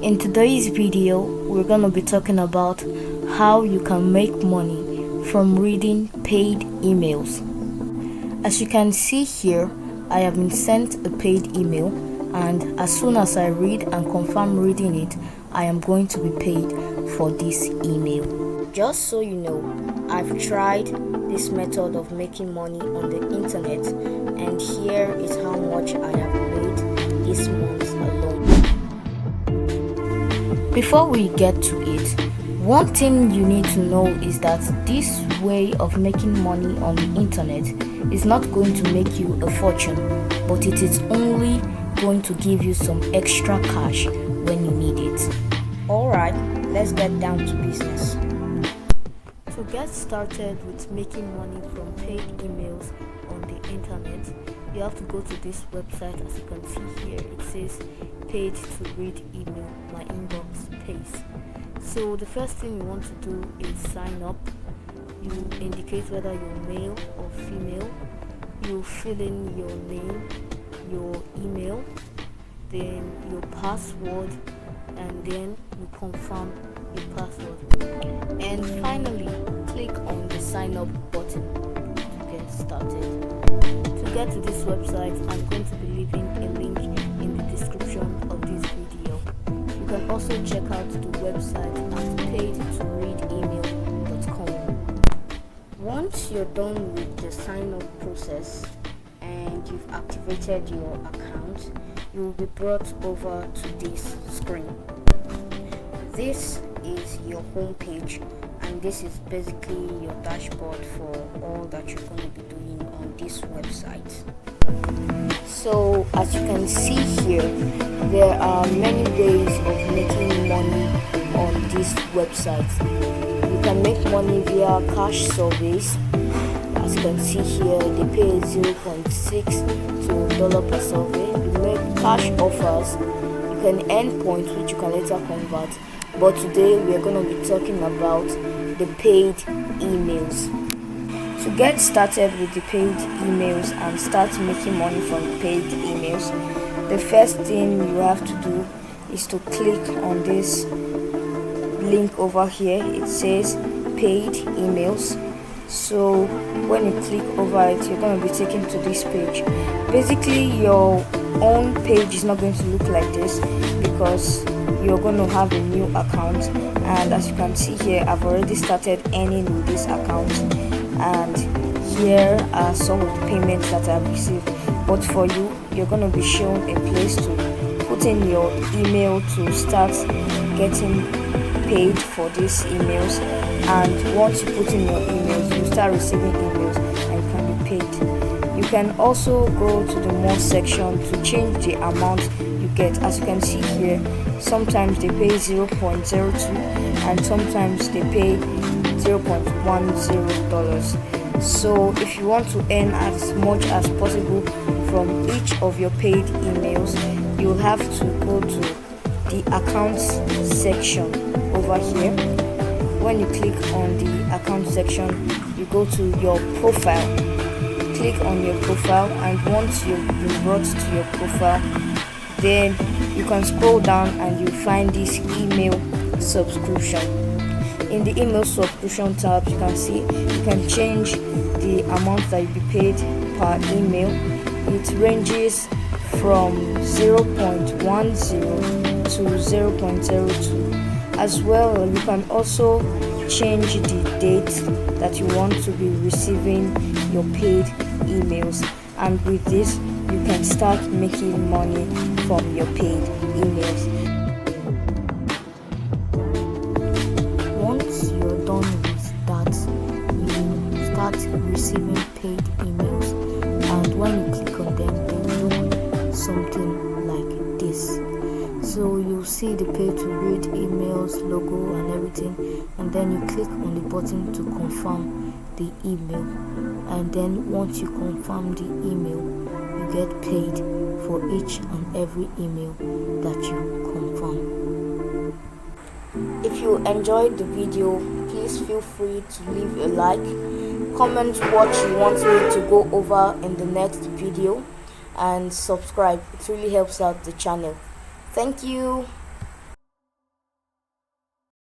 In today's video, we're going to be talking about how you can make money from reading paid emails. As you can see here, I have been sent a paid email, and as soon as I read and confirm reading it, I am going to be paid for this email. Just so you know, I've tried this method of making money on the internet, and here is how much I have made this month alone. Before we get to it, one thing you need to know is that this way of making money on the internet is not going to make you a fortune, but it is only going to give you some extra cash when you need it. Alright, let's get down to business. To get started with making money from paid emails on the internet, you have to go to this website. As you can see here, it says paid to read email, my inbox pays. So the first thing you want to do is sign up. You indicate whether you're male or female. You fill in your name, your email, then your password, and then you confirm your password. And finally, click on the sign up button to get started. To get to this website, I'm going to be leaving a link in the description of this video. You can also check out the website at paidtoreademail.com. Once you're done with the sign up process and you've activated your account, you will be brought over to this screen. This is your home page, and this is basically your dashboard for all that you're going to be doing on this website. So as you can see here, there are many ways of making money on this website. You can make money via cash surveys. As you can see here, they pay 0.6 to dollar per survey. You make cash offers. You can earn points which you can later convert. But today we are going to be talking about the paid emails. To get started with the paid emails and start making money from paid emails, the first thing you have to do is to click on this link over here. It says paid emails. So when you click over it, you're going to be taken to this page. Basically, your own page is not going to look like this because you're going to have a new account, and as you can see here, I've already started earning with this account, and here are some of the payments that I've received. But for you, you're going to be shown a place to put in your email to start getting paid for these emails, and once you put in your emails, you start receiving emails and you can be paid. You can also go to the more section to change the amount you get. As you can see here, sometimes they pay 0.02 and sometimes they pay $0.10. So if you want to earn as much as possible from each of your paid emails, you'll have to go to the accounts section over here. When you click on the account section, you go to your profile. Click on your profile, and once you've been brought to your profile, then you can scroll down and you find this email subscription. In the email subscription tab, you can see you can change the amount that you'll be paid per email. It ranges from 0.10 to 0.02. As well, you can also change the date that you want to be receiving your paid emails, and with this you can start making money from your paid emails. Once you're done with that, you start receiving paid emails, and when you click on them, they look something like this. So you'll see the pay to read emails logo and everything, and then you click on the button to confirm the email, and then once you confirm the email, you get paid for each and every email that you confirm. If you enjoyed the video, please feel free to leave a like, comment what you want me to go over in the next video, and subscribe. It really helps out the channel. Thank you.